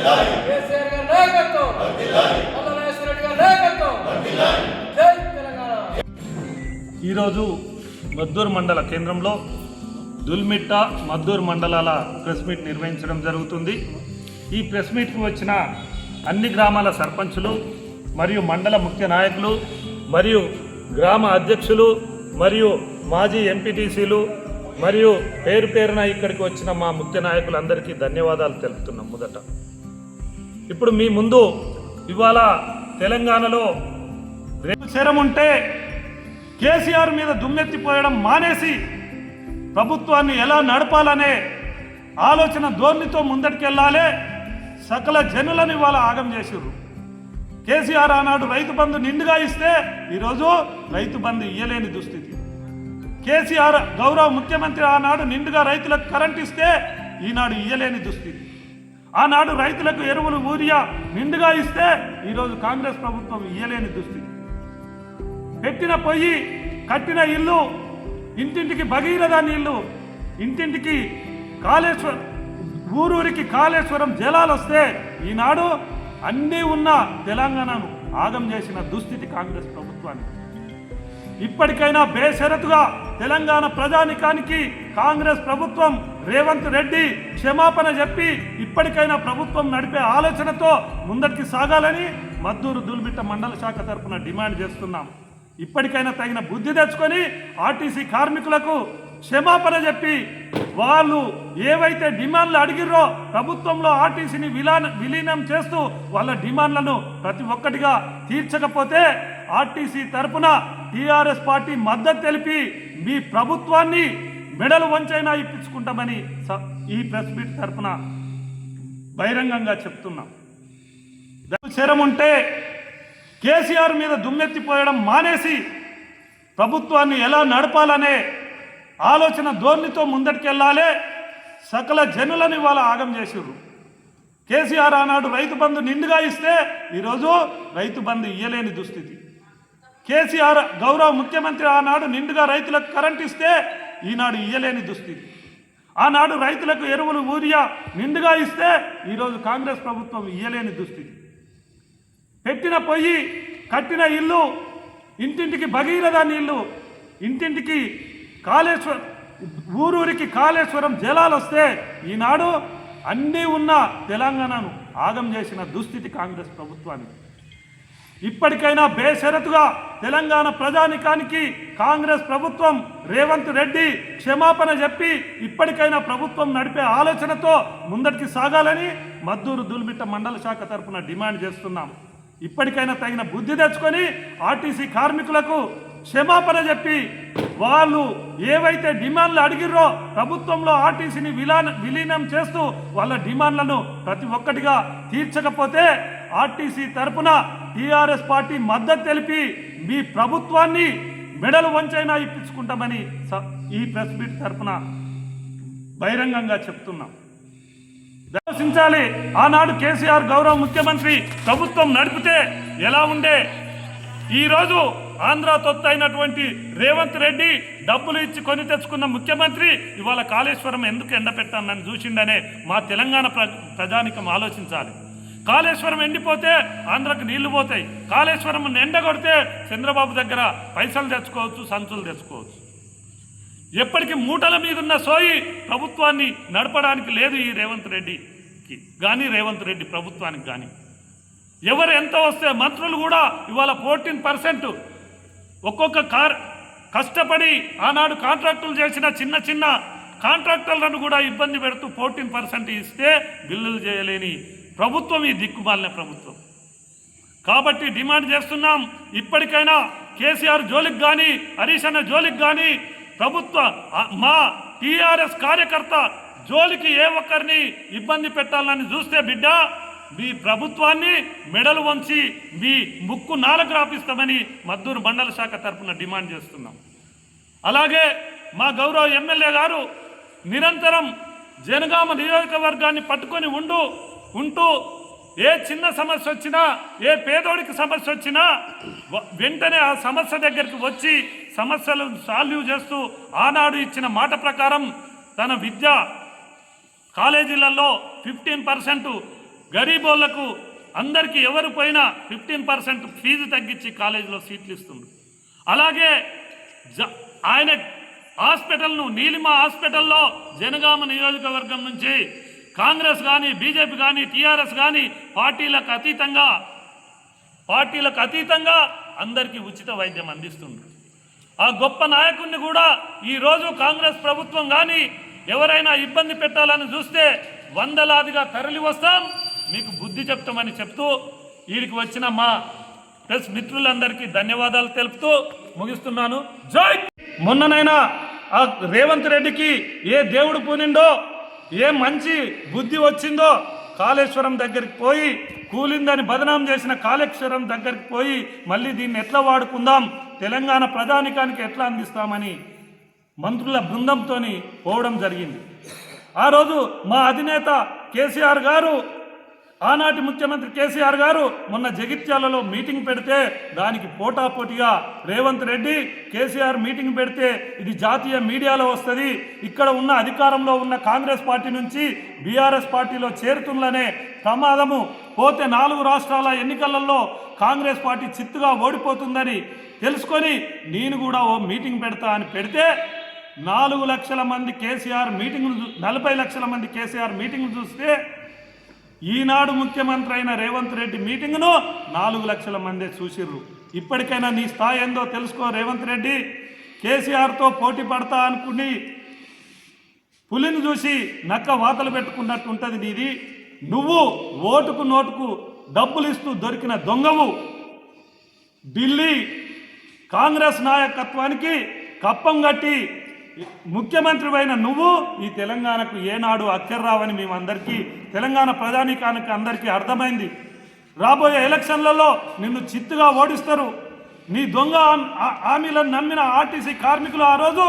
కేసీఆర్ గారి నాయకత్వం, మల్లనేశ్వర రెడ్డి గారి నాయకత్వం. జై తెలంగాణ. ఈరోజు మద్దూరు మండల కేంద్రంలో దుల్మిట్ట మద్దూరు మండలాల ప్రెస్ మీట్ నిర్వహించడం జరుగుతుంది. ఈ ప్రెస్ మీట్కి వచ్చిన అన్ని గ్రామాల సర్పంచులు మరియు మండల ముఖ్య నాయకులు మరియు గ్రామ అధ్యక్షులు మరియు మాజీ ఎంపీటీసీలు మరియు పేరు పేరున ఇక్కడికి వచ్చిన మా ముఖ్య నాయకులందరికీ ధన్యవాదాలు తెలుపుతున్నాం. మొదట ఇప్పుడు మీ ముందు ఇవాళ తెలంగాణలో రేపు శరం ఉంటే కేసీఆర్ మీద దుమ్మెత్తిపోయడం మానేసి ప్రభుత్వాన్ని ఎలా నడపాలనే ఆలోచన ధోరణితో ముందటికెళ్ళాలి. సకల జనులను ఇవాళ ఆగం చేసిర్రు. కేసీఆర్ ఆనాడు రైతు బంధు నిండుగా ఇస్తే ఈరోజు రైతు బంధు ఇయ్యలేని దుస్థితి. కేసీఆర్ గౌరవ ముఖ్యమంత్రి ఆనాడు నిండుగా రైతులకు కరెంట్ ఇస్తే ఈనాడు ఇయ్యలేని దుస్థితి. ఆనాడు రైతులకు ఎరువులు యూరియా నిండుగా ఇస్తే ఈరోజు కాంగ్రెస్ ప్రభుత్వం ఇయ్యలేని దుస్థితి. పెట్టిన పొయ్యి, కట్టిన ఇల్లు, ఇంటింటికి భగీరథ నీళ్లు, ఇంటింటికి కాళేశ్వరం, ఊరూరికి కాళేశ్వరం జలాలు వస్తే ఈనాడు అన్నీ ఉన్న తెలంగాణను ఆగం చేసిన దుస్థితి కాంగ్రెస్ ప్రభుత్వానికి. ఇప్పటికైనా బేషరతుగా తెలంగాణ ప్రజానికానికి కాంగ్రెస్ ప్రభుత్వం రేవంత్ రెడ్డి క్షమాపణ చెప్పి ఇప్పటికైనా ప్రభుత్వం నడిపే ఆలోచనతో ముందరికి సాగాలని మద్దూరు దుల్మిట్ట మండల శాఖ తరఫున డిమాండ్ చేస్తున్నాం. ఇప్పటికైనా తగిన బుద్ధి తెచ్చుకొని ఆర్టీసీ కార్మికులకు క్షమాపణ చెప్పి వాళ్ళు ఏవైతే డిమాండ్లు అడిగిర్రో ప్రభుత్వంలో ఆర్టీసీని విలీనం చేస్తూ వాళ్ళ డిమాండ్లను ప్రతి ఒక్కటిగా తీర్చకపోతే ఆర్టీసీ తరఫున టీఆర్ఎస్ పార్టీ మద్దతు తెలిపి మీ ప్రభుత్వాన్ని మెడలు వంచైనా ఇప్పించుకుంటామని ఈ ప్రెస్ మీట్ తరఫున బహిరంగంగా చెప్తున్నాం. శరం ఉంటే కేసీఆర్ మీద దుమ్మెత్తిపోయడం మానేసి ప్రభుత్వాన్ని ఎలా నడపాలనే ఆలోచన ధోరణితో ముందటికెళ్ళాలి. సకల జనులను ఇవాళ ఆగం చేసిర్రు. కేసీఆర్ ఆనాడు రైతు బంధు నిండుగా ఇస్తే ఈరోజు రైతు బంధు ఇయ్యలేని దుస్థితి. కేసీఆర్ గౌరవ ముఖ్యమంత్రి ఆనాడు నిండుగా రైతులకు కరెంట్ ఇస్తే ఈనాడు ఇయ్యలేని దుస్థితి. ఆనాడు రైతులకు ఎరువులు యూరియా నిండుగా ఇస్తే ఈరోజు కాంగ్రెస్ ప్రభుత్వం ఇయ్యలేని దుస్థితి. పెట్టిన పొయ్యి, కట్టిన ఇల్లు, ఇంటింటికి భగీరథ నీళ్లు, ఇంటింటికి కాళేశ్వరం, ఊరూరికి కాళేశ్వరం జలాలు వస్తే ఈనాడు అన్నీ ఉన్న తెలంగాణను ఆగం చేసిన దుస్థితి కాంగ్రెస్ ప్రభుత్వానికి. ఇప్పటికైనా బేషరతుగా తెలంగాణ ప్రజానికానికి కాంగ్రెస్ ప్రభుత్వం రేవంత్ రెడ్డి క్షమాపణ చెప్పి ఇప్పటికైనా ప్రభుత్వం నడిపే ఆలోచనతో ముందటికి సాగాలని మద్దూరు దుల్మిట్ట మండల శాఖ తరఫున డిమాండ్ చేస్తున్నాం. ఇప్పటికైనా తగిన బుద్ధి తెచ్చుకొని ఆర్టీసీ కార్మికులకు క్షమాపణ చెప్పి వాళ్ళు ఏవైతే డిమాండ్లు అడిగిర్రో ప్రభుత్వంలో ఆర్టీసీని విలీనం చేస్తూ వాళ్ళ డిమాండ్లను ప్రతి ఒక్కటిగా తీర్చకపోతే ఆర్టీసీ తరఫున టీఆర్ఎస్ పార్టీ మద్దతు తెలిపి మీ ప్రభుత్వాన్ని మెడలు వంచైనా ఇప్పించుకుంటామని ఈ ప్రెస్ మీట్ తరఫున బహిరంగంగా చెప్తున్నాం. దర్శించాలి. ఆనాడు కేసీఆర్ గౌరవ ముఖ్యమంత్రి ప్రభుత్వం నడిపితే ఎలా ఉండే, ఈరోజు ఆంధ్ర తొత్తు అయినటువంటి రేవంత్ రెడ్డి డబ్బులు ఇచ్చి కొని తెచ్చుకున్న ముఖ్యమంత్రి ఇవాళ కాళేశ్వరం ఎందుకు ఎండపెట్టానని చూసిండనే మా తెలంగాణ ప్రజానికం ఆలోచించాలి. కాళేశ్వరం ఎండిపోతే ఆంధ్రకు నీళ్లు పోతాయి. కాళేశ్వరం ఎండగొడితే చంద్రబాబు దగ్గర పైసలు తెచ్చుకోవచ్చు, సంచులు తెచ్చుకోవచ్చు. ఎప్పటికీ మూటల మీద ఉన్న సోయి ప్రభుత్వాన్ని నడపడానికి లేదు ఈ రేవంత్ రెడ్డికి కానీ, రేవంత్ రెడ్డి ప్రభుత్వానికి కానీ. ఎవరు ఎంత వస్తే మంత్రులు కూడా ఇవాళ 14% ఒక్కొక్క కష్టపడి ఆనాడు కాంట్రాక్టులు చేసిన చిన్న చిన్న కాంట్రాక్టర్లను కూడా ఇబ్బంది పెడుతూ 14% ఇస్తే బిల్లులు చేయలేని ప్రభుత్వం ఈ దిక్కుమాలిన ప్రభుత్వం. కాబట్టి డిమాండ్ చేస్తున్నాం, ఇప్పటికైనా కేసీఆర్ జోలికి కానీ, హరీష్ అన్న జోలికి కానీ, ప్రభుత్వ మా టీఆర్ఎస్ కార్యకర్త జోలికి ఏ ఒక్కరిని ఇబ్బంది పెట్టాలని చూస్తే బిడ్డ మీ ప్రభుత్వాన్ని మెడలు వంచి మీ ముక్కు నాలుగు రాపిస్తామని మద్దూరు మండల శాఖ తరఫున డిమాండ్ చేస్తున్నాం. అలాగే మా గౌరవ ఎమ్మెల్యే గారు నిరంతరం జనగామ నియోజకవర్గాన్ని పట్టుకొని ఉంటూ ఏ చిన్న సమస్య వచ్చినా, ఏ పేదోడికి సమస్య వచ్చినా వెంటనే ఆ సమస్య దగ్గరికి వచ్చి సమస్యలు సాల్వ్ చేస్తూ ఆనాడు ఇచ్చిన మాట ప్రకారం తన విద్యా కాలేజీలలో 15% గరీబోళ్లకు అందరికీ ఎవరు పోయినా 15% ఫీజు తగ్గించి కాలేజీలో సీట్లు ఇస్తుండ్రు. అలాగే ఆయన హాస్పిటల్ను నీలిమ హాస్పిటల్లో జనగామ నియోజకవర్గం నుంచి కాంగ్రెస్ కానీ బీజేపీ కానీ టీఆర్ఎస్ కానీ పార్టీలకు అతీతంగా అందరికీ ఉచిత వైద్యం అందిస్తుండ్రు. ఆ గొప్ప నాయకుడిని కూడా ఈరోజు కాంగ్రెస్ ప్రభుత్వం కానీ ఎవరైనా ఇబ్బంది పెట్టాలని చూస్తే వందలాదిగా తరలి వస్తాం, మీకు బుద్ధి చెప్తామని చెప్తూ వీరికి వచ్చిన మా ప్రెస్ మిత్రులందరికీ ధన్యవాదాలు తెలుపుతూ ముగిస్తున్నాను. జై. మొన్ననైనా ఆ రేవంత్ రెడ్డికి ఏ దేవుడు పూనిండో, ఏ మంచి బుద్ధి వచ్చిందో కాళేశ్వరం దగ్గరికి పోయి కూలిందని బదనాం చేసిన కాళేశ్వరం దగ్గరికి పోయి మళ్ళీ దీన్ని ఎట్లా వాడుకుందాం, తెలంగాణ ప్రజానికానికి ఎట్లా అందిస్తామని మంత్రుల బృందంతో పోవడం జరిగింది. ఆ రోజు మా అధినేత కేసీఆర్ గారు, ఆనాటి ముఖ్యమంత్రి కేసీఆర్ గారు మొన్న జగిత్యాలలో మీటింగ్ పెడితే దానికి పోటాపోటీగా రేవంత్ రెడ్డి కేసీఆర్ మీటింగ్ పెడితే ఇది జాతీయ మీడియాలో వస్తుంది, ఇక్కడ ఉన్న అధికారంలో ఉన్న కాంగ్రెస్ పార్టీ నుంచి బీఆర్ఎస్ పార్టీలో చేరుతుందనే ప్రమాదము, పోతే 4 రాష్ట్రాల ఎన్నికలలో కాంగ్రెస్ పార్టీ చిత్తుగా ఓడిపోతుందని తెలుసుకొని నేను కూడా ఓ మీటింగ్ పెడతా అని పెడితే 4 లక్షల మంది కేసీఆర్ మీటింగులు, 40 లక్షల మంది కేసీఆర్ మీటింగులు చూస్తే ఈనాడు ముఖ్యమంత్రి అయిన రేవంత్ రెడ్డి మీటింగ్ను 4 లక్షల మందే చూసిర్రు. ఇప్పటికైనా నీ స్థాయి ఏందో తెలుసుకో రేవంత్ రెడ్డి. కేసీఆర్తో పోటీ పడతా అనుకుని పులిని చూసి నక్క వాతలు పెట్టుకున్నట్టు ఉంటుంది నీది. నువ్వు ఓటుకు నోటుకు డబ్బులు ఇస్తూ దొరికిన దొంగవు. ఢిల్లీ కాంగ్రెస్ నాయకత్వానికి కప్పం కట్టి ముఖ్యమంత్రి అయిన నువ్వు ఈ తెలంగాణకు ఏనాడు అక్కర్రావని మేమందరికీ, తెలంగాణ ప్రజానీకానికి అందరికీ అర్థమైంది. రాబోయే ఎలక్షన్లలో నిన్ను చిత్తుగా ఓడిస్తారు. నీ దొంగ హామీలను నమ్మిన ఆర్టీసీ కార్మికులు ఆ రోజు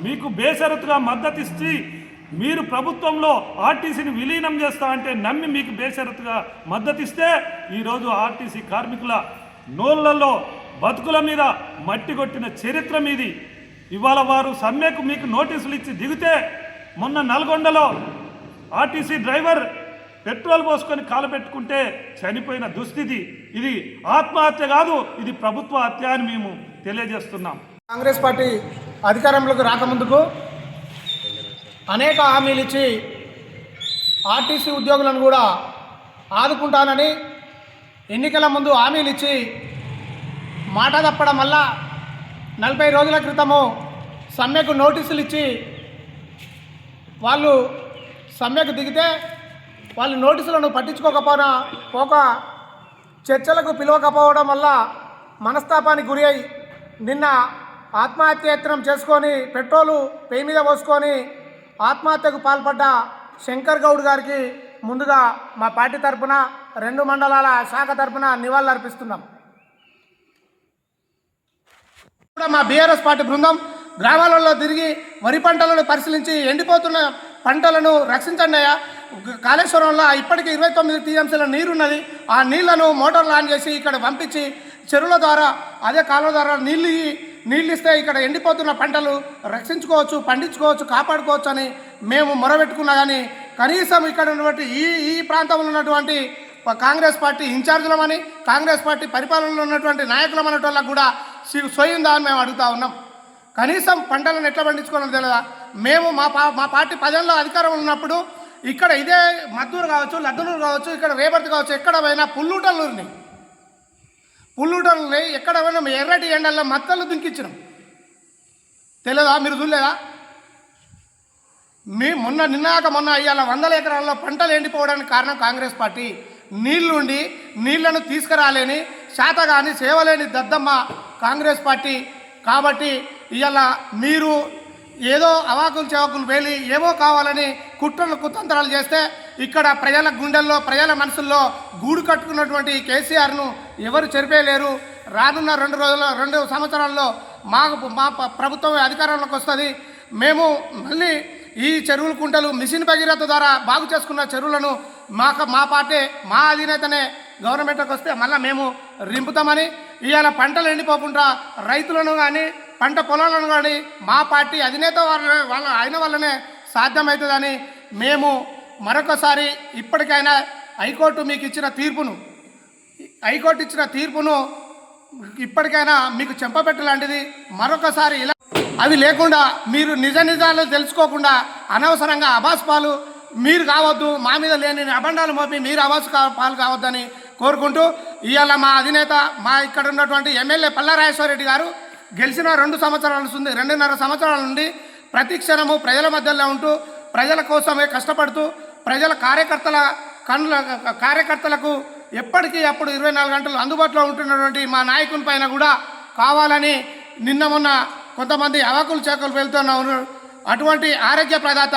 మీకు బేషరతుగా మద్దతు ఇచ్చి మీరు ప్రభుత్వంలో ఆర్టీసీని విలీనం చేస్తా అంటే నమ్మి మీకు బేషరతుగా మద్దతు ఇస్తే ఈరోజు ఆర్టీసీ కార్మికుల నోళ్లలో బతుకుల మీద మట్టి కొట్టిన చరిత్ర మీది. ఇవాళ వారు సమ్మెకు మీకు నోటీసులు ఇచ్చి దిగితే మొన్న నల్గొండలో ఆర్టీసీ డ్రైవర్ పెట్రోల్ పోసుకొని కాలపెట్టుకుంటే చనిపోయిన దుస్థితి. ఇది ఆత్మహత్య కాదు, ఇది ప్రభుత్వ హత్య అని మేము తెలియజేస్తున్నాం. కాంగ్రెస్ పార్టీ అధికారంలోకి రాకముందుకు అనేక హామీలు ఇచ్చి ఆర్టీసీ ఉద్యోగులను కూడా ఆదుకుంటానని ఎన్నికల ముందు హామీలు ఇచ్చి మాట తప్పడం వల్ల 40 రోజుల క్రితము సమ్మెకు నోటీసులు ఇచ్చి వాళ్ళు సమ్మెకు దిగితే వాళ్ళు నోటీసులను పట్టించుకోక చర్చలకు పిలవకపోవడం వల్ల మనస్తాపానికి గురి అయి నిన్న ఆత్మహత్యయత్నం చేసుకొని పెట్రోలు పేయి మీద పోసుకొని ఆత్మహత్యకు పాల్పడ్డ శంకర్ గౌడ్ గారికి ముందుగా మా పార్టీ తరఫున 2 మండలాల శాఖ తరఫున నివాళులర్పిస్తున్నాం. మా బీఆర్ఎస్ పార్టీ బృందం గ్రామాలలో తిరిగి వరి పంటలను పరిశీలించి ఎండిపోతున్న పంటలను రక్షించండి అయ్యా. కాళేశ్వరంలో ఇప్పటికీ 29 టీఎంసీల నీరున్నది. ఆ నీళ్లను మోటార్లు ఆన్ చేసి ఇక్కడ పంపించి చెరువుల ద్వారా అదే కాలువ ద్వారా నీళ్ళు ఇస్తే ఇక్కడ ఎండిపోతున్న పంటలు రక్షించుకోవచ్చు, పండించుకోవచ్చు, కాపాడుకోవచ్చు అని మేము మొరబెట్టుకున్నా. కానీ కనీసం ఇక్కడ ఉన్నటువంటి ఈ ప్రాంతంలో ఉన్నటువంటి కాంగ్రెస్ పార్టీ ఇన్ఛార్జీలమని, కాంగ్రెస్ పార్టీ పరిపాలనలో ఉన్నటువంటి నాయకులం అనేటోళ్ళకు కూడా సోయిందా అని మేము అడుగుతా ఉన్నాం. కనీసం పంటలను ఎట్లా పండించుకోవాలని తెలియదా? మేము మా పార్టీ 10 ఏళ్ళ అధికారం ఉన్నప్పుడు ఇక్కడ ఇదే మద్దూరు కావచ్చు, లద్దలూరు కావచ్చు, ఇక్కడ రేపర్తి కావచ్చు, ఎక్కడ పోయినా పుల్లూటలున్నాయి. ఎక్కడ పోయినా ఎర్రటి ఎండల్లో మత్తలు దుంకిచ్చినాం. తెలియదా? మీరు చూడలేదా? మొన్న ఇవాళ 100 ఎకరాల్లో పంటలు ఎండిపోవడానికి కారణం కాంగ్రెస్ పార్టీ. నీళ్లను తీసుకురాలేని శాతగాని సేవలేని దద్దమ్మ కాంగ్రెస్ పార్టీ. కాబట్టి ఇవాళ మీరు ఏదో అవాకులు చెవాకులు వేలి ఏవో కావాలని కుట్రలు కుతంత్రాలు చేస్తే ఇక్కడ ప్రజల గుండెల్లో, ప్రజల మనసుల్లో గూడు కట్టుకున్నటువంటి కేసీఆర్ను ఎవరు చెరిపేయలేరు. రానున్న 2 సంవత్సరాల్లో మా ప్రభుత్వం అధికారంలోకి వస్తుంది. మేము మళ్ళీ ఈ చెరువుల కుంటలు మిషన్ భగీరథ ద్వారా బాగు చేసుకున్న చెరువులను మా పార్టీ, మా అధినేతనే గవర్నమెంట్కి వస్తే మళ్ళీ మేము రింపుతామని, ఇవాళ పంటలు ఎండిపోకుండా రైతులను కానీ పంట పొలాలను కానీ మా పార్టీ అధినేత అయిన వల్లనే సాధ్యమవుతుందని మేము మరొకసారి ఇప్పటికైనా హైకోర్టు మీకు ఇచ్చిన తీర్పును ఇప్పటికైనా మీకు చెంపపెట్టు లాంటిది మరొకసారి ఇలా అవి లేకుండా మీరు నిజాలు తెలుసుకోకుండా అనవసరంగా అబాస్పాలు మీరు కావద్దు, మా మీద లేని అబండాలు మోపి మీరు పాలు కావద్దని కోరుకుంటూ ఇవాళ మా అధినేత మా ఇక్కడ ఉన్నటువంటి ఎమ్మెల్యే పల్లా రాజేశ్వరరెడ్డి గారు గెలిచిన 2.5 సంవత్సరాల నుండి ప్రతి క్షణము ప్రజల మధ్యలో ఉంటూ ప్రజల కోసమే కష్టపడుతూ ప్రజల కార్యకర్తలకు ఎప్పటికీ అప్పుడు 24 గంటలు అందుబాటులో ఉంటున్నటువంటి మా నాయకుని పైన కూడా కావాలని నిన్న మొన్న కొంతమంది అవాకులు చేకలు వెళ్తున్నారు. అటువంటి ఆరోగ్య ప్రదాత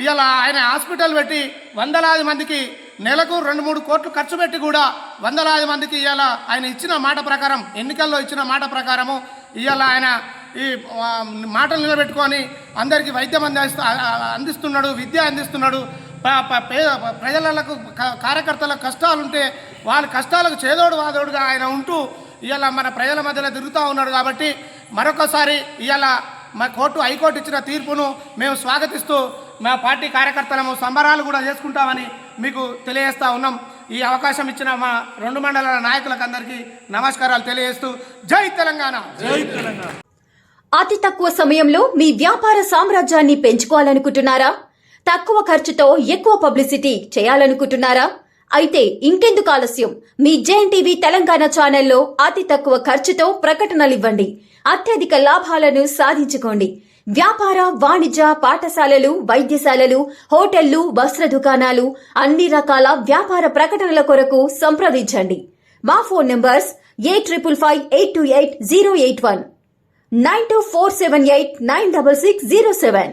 ఇవాళ ఆయన హాస్పిటల్ పెట్టి వందలాది మందికి నెలకు 2-3 కోట్లు ఖర్చు పెట్టి కూడా వందలాది మందికి ఇవాళ ఆయన ఇచ్చిన మాట ప్రకారం ఎన్నికల్లో ఇచ్చిన మాట ప్రకారము ఇవాళ ఆయన ఈ మాటలు నిలబెట్టుకొని అందరికీ వైద్యం అందిస్తున్నాడు, విద్య అందిస్తున్నాడు. ప్రజలకు కార్యకర్తలకు కష్టాలుంటే వాళ్ళ కష్టాలకు చేదోడు వాదోడుగా ఆయన ఉంటూ ఇవాళ మన ప్రజల మధ్యలో తిరుగుతూ ఉన్నాడు. కాబట్టి మరొకసారి ఇవాళ మా హైకోర్టు ఇచ్చిన తీర్పును మేము స్వాగతిస్తూ మా పార్టీ కార్యకర్తలము సంబరాలు కూడా చేసుకుంటామని మీకు తెలియజేస్తూ ఉన్నాం. ఈ అవకాశం ఇచ్చిన మా 2 మండలాల నాయకులకు అందరికీ నమస్కారాలు తెలియజేస్తూ జై తెలంగాణ. జై తెలంగాణ. అతి తక్కువ సమయంలో మీ వ్యాపార సామ్రాజ్యాన్ని పెంచుకోవాలనుకుంటున్నారా? తక్కువ ఖర్చుతో ఎక్కువ పబ్లిసిటీ చేయాలనుకుంటున్నారా? అయితే ఇంకెందుకు ఆలస్యం? మీ జేఎన్టీవీ తెలంగాణ ఛానల్లో అతి తక్కువ ఖర్చుతో ప్రకటనలివ్వండి. అత్యధిక లాభాలను సాధించుకోండి. వ్యాపార, వాణిజ్య, పాఠశాలలు, వైద్యశాలలు, హోటళ్లు, వస్త్ర దుకాణాలు, అన్ని రకాల వ్యాపార ప్రకటనల కొరకు సంప్రదించండి. మా ఫోన్ నంబర్స్ 8558280881 9247896607.